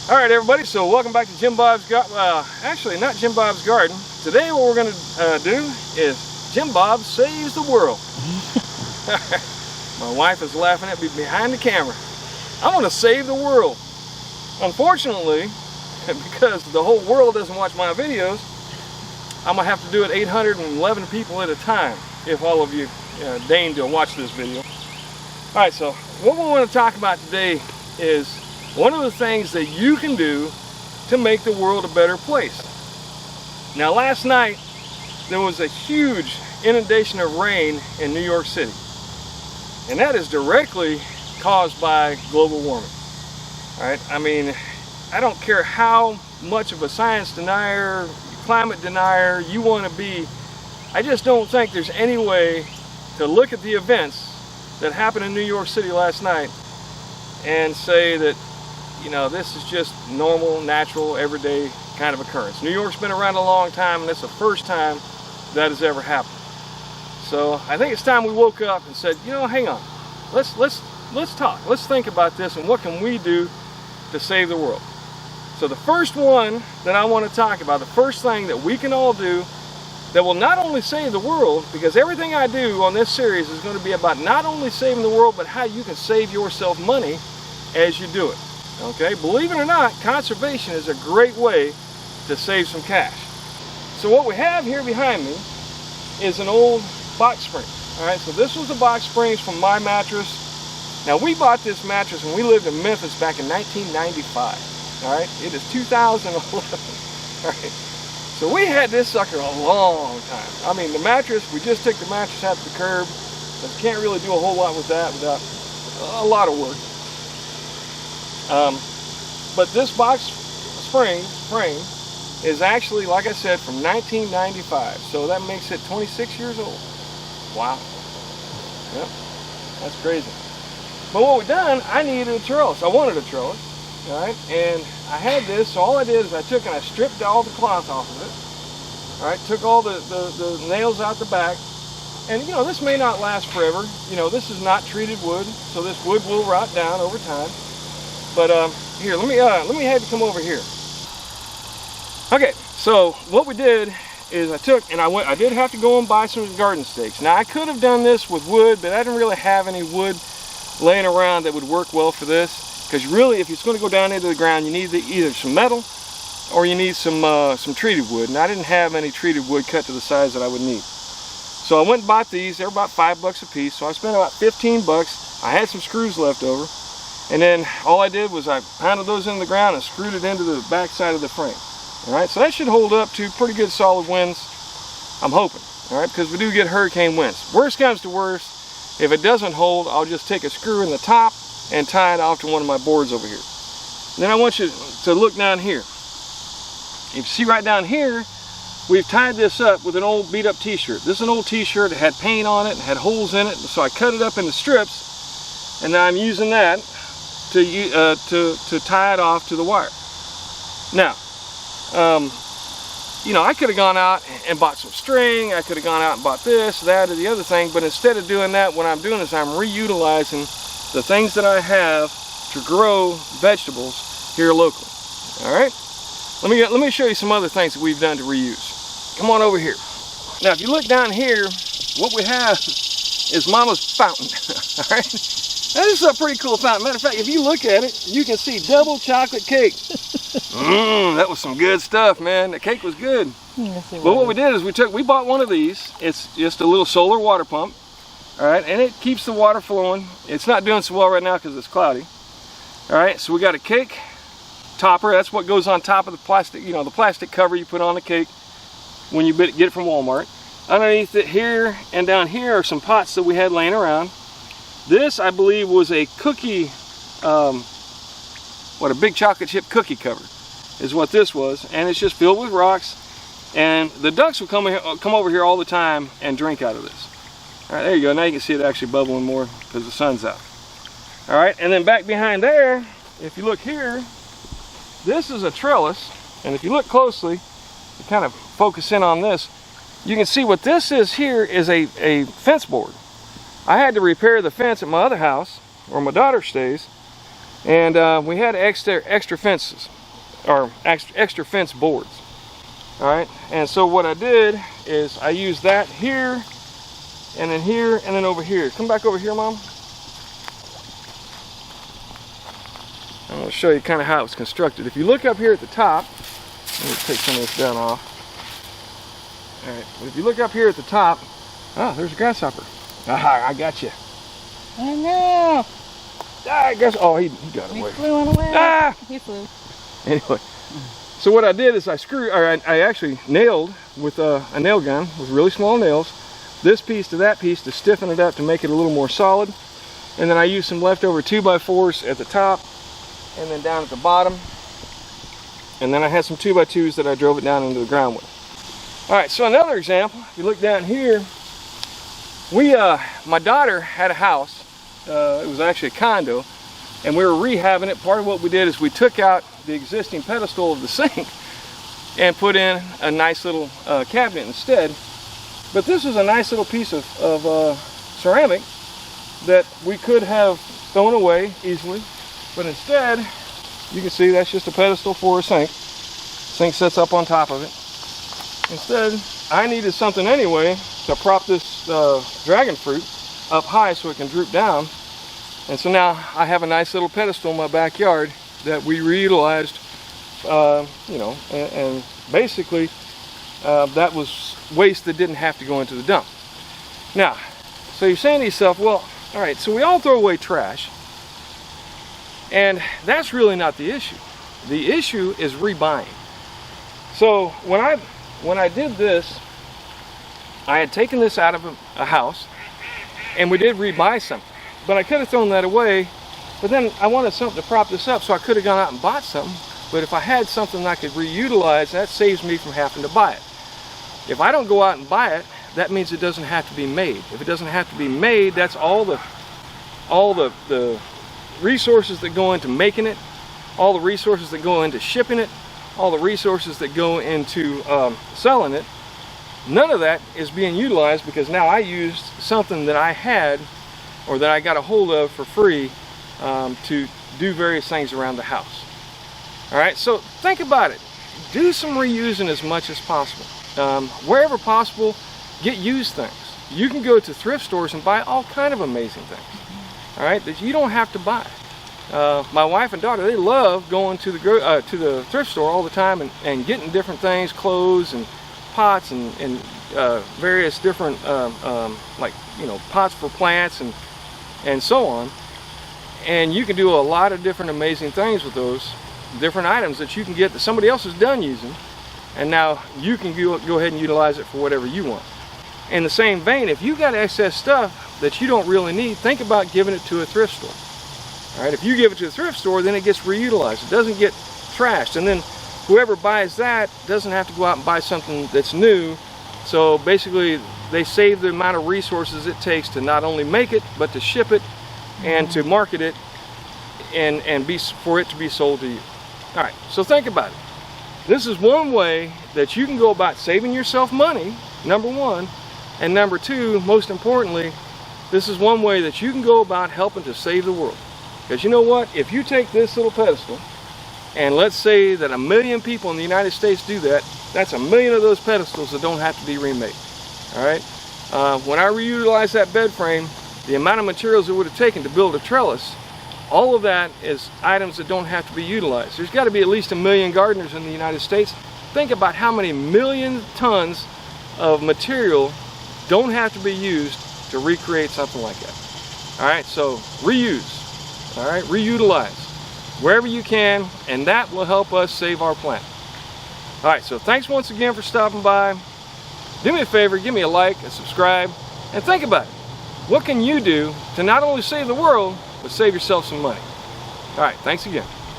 All right, everybody, so welcome back to Jim Bob's Garden. Actually, not Jim Bob's Garden. Today what we're going to do is Jim Bob Saves the World. My wife is laughing at me behind the camera. I'm going to save the world. Unfortunately, because the whole world doesn't watch my videos, I'm going to have to do it 811 people at a time if all of you deign to watch this video. All right, so what we want to talk about today is one of the things that you can do to make the world a better place. Now, last night there was a huge inundation of rain in New York City, and that is directly caused by global warming. All right, I mean, I don't care how much of a science denier, climate denier you want to be, I just don't think there's any way to look at the events that happened in New York City last night and say that, you know, this is just normal, natural, everyday kind of occurrence. New York's been around a long time, and it's the first time that has ever happened. So I think it's time we woke up and said, you know, hang on, let's talk, let's think about this, and what can we do to save the world. So the first one that I want to talk about, the first thing that we can all do that will not only save the world, because everything I do on this series is going to be about not only saving the world, but how you can save yourself money as you do it. Okay, believe it or not, conservation is a great way to save some cash. So what we have here behind me is an old box spring. All right, so this was the box springs from my mattress. Now, we bought this mattress when we lived in Memphis back in 1995. All right, it is 2011. All right, so we had this sucker a long time. I mean, the mattress, we just took the mattress out to the curb, but you can't really do a whole lot with that without a lot of work. But this box spring is actually, like I said, from 1995. So that makes it 26 years old. Wow. Yep, that's crazy. But what we've done, I needed a trellis. I wanted a trellis. All right, and I had this, so all I did is I took and I stripped all the cloth off of it. All right, took all the nails out the back. And, you know, this may not last forever. You know, this is not treated wood, so this wood will rot down over time. But here, let me have you come over here. Okay, so what we did is I did have to go and buy some garden stakes. Now, I could have done this with wood, but I didn't really have any wood laying around that would work well for this. Because really, if it's going to go down into the ground, you need either some metal or you need some treated wood. And I didn't have any treated wood cut to the size that I would need. So I went and bought these. They were about $5 a piece. So I spent about 15 bucks. I had some screws left over. And then all I did was I pounded those into the ground and screwed it into the back side of the frame. All right, so that should hold up to pretty good solid winds, I'm hoping. All right, because we do get hurricane winds. Worst comes to worst, if it doesn't hold, I'll just take a screw in the top and tie it off to one of my boards over here. And then I want you to look down here. If you see right down here, we've tied this up with an old beat up t-shirt. This is an old t-shirt. It had paint on it and had holes in it, so I cut it up into strips, and now I'm using that to tie it off to the wire. Now, you know, I could have gone out and bought some string. I could have gone out and bought this, that, or the other thing, but instead of doing that, what I'm doing is I'm reutilizing the things that I have to grow vegetables here locally. All right, let me show you some other things that we've done to reuse. Come on over here. Now, if you look down here, what we have is Mama's fountain. All right. Now, this is a pretty cool fountain. Matter of fact, if you look at it, you can see double chocolate cake. That was some good stuff, man. The cake was good. Yes, but what we did is we bought one of these. It's just a little solar water pump. All right, and it keeps the water flowing. It's not doing so well right now because it's cloudy. All right, so we got a cake topper. That's what goes on top of the plastic, you know, the plastic cover you put on the cake when you get it from Walmart. Underneath it here and down here are some pots that we had laying around. This, I believe, was a cookie, a big chocolate chip cookie cover is what this was. And it's just filled with rocks. And the ducks will come over here all the time and drink out of this. All right, there you go. Now you can see it actually bubbling more because the sun's out. All right, and then back behind there, if you look here, this is a trellis. And if you look closely, you kind of focus in on this, you can see what this is here is a fence board. I had to repair the fence at my other house, where my daughter stays, and we had extra fences. or extra fence boards. All right, and so what I did is I used that here, and then over here. Come back over here, Mom. I'm going to show you kind of how it was constructed. If you look up here at the top, let me take some of this down off. All right, but if you look up here at the top, oh, there's a grasshopper. Aha, I got you. I know. Ah, I guess. Oh, he got away. He flew on away. Ah! He flew. Anyway, so what I did is I actually nailed with a nail gun with really small nails this piece to that piece to stiffen it up to make it a little more solid. And then I used some leftover 2x4s at the top and then down at the bottom. And then I had some 2x2s that I drove it down into the ground with. All right, so another example, if you look down here, my daughter had a house. It was actually a condo, and we were rehabbing it. Part of what we did is we took out the existing pedestal of the sink and put in a nice little cabinet instead. But this is a nice little piece of ceramic that we could have thrown away easily, but instead, you can see that's just a pedestal for a sink. Sink sits up on top of it. Instead, I needed something anyway to prop this dragon fruit up high so it can droop down. And so now I have a nice little pedestal in my backyard that we reutilized, and basically that was waste that didn't have to go into the dump. Now, so you're saying to yourself, well, all right, so we all throw away trash, and that's really not the issue. The issue is rebuying. So when I did this, I had taken this out of a house, and we did rebuy something. But I could have thrown that away, but then I wanted something to prop this up, so I could have gone out and bought something. But if I had something I could reutilize, that saves me from having to buy it. If I don't go out and buy it, that means it doesn't have to be made. If it doesn't have to be made, that's all the resources that go into making it, all the resources that go into shipping it, all the resources that go into selling it. None of that is being utilized because now I used something that I had or that I got a hold of for free to do various things around the house. All right, so think about it. Do some reusing as much as possible. Wherever possible, get used things. You can go to thrift stores and buy all kind of amazing things, all right, that you don't have to buy. My wife and daughter, they love going to the thrift store all the time and getting different things, clothes and pots and various different pots for plants and so on. And you can do a lot of different amazing things with those different items that you can get that somebody else is done using, and now you can go ahead and utilize it for whatever you want. In the same vein, if you got excess stuff that you don't really need, think about giving it to a thrift store. All right, if you give it to a thrift store, then it gets reutilized. It doesn't get trashed, and then whoever buys that doesn't have to go out and buy something that's new. So basically, they save the amount of resources it takes to not only make it, but to ship it and to market it and for it to be sold to you. All right, so think about it. This is one way that you can go about saving yourself money, number one, and number two, most importantly, this is one way that you can go about helping to save the world. Because you know what? If you take this little pedestal, and let's say that 1 million people in the United States do that, that's 1 million of those pedestals that don't have to be remade. All right? When I reutilize that bed frame, the amount of materials it would have taken to build a trellis, all of that is items that don't have to be utilized. There's got to be at least 1 million gardeners in the United States. Think about how many million tons of material don't have to be used to recreate something like that. All right, so reuse, all right, reutilize wherever you can, and that will help us save our planet. All right, so thanks once again for stopping by. Do me a favor, give me a like, a subscribe, and think about it. What can you do to not only save the world, but save yourself some money? All right, thanks again.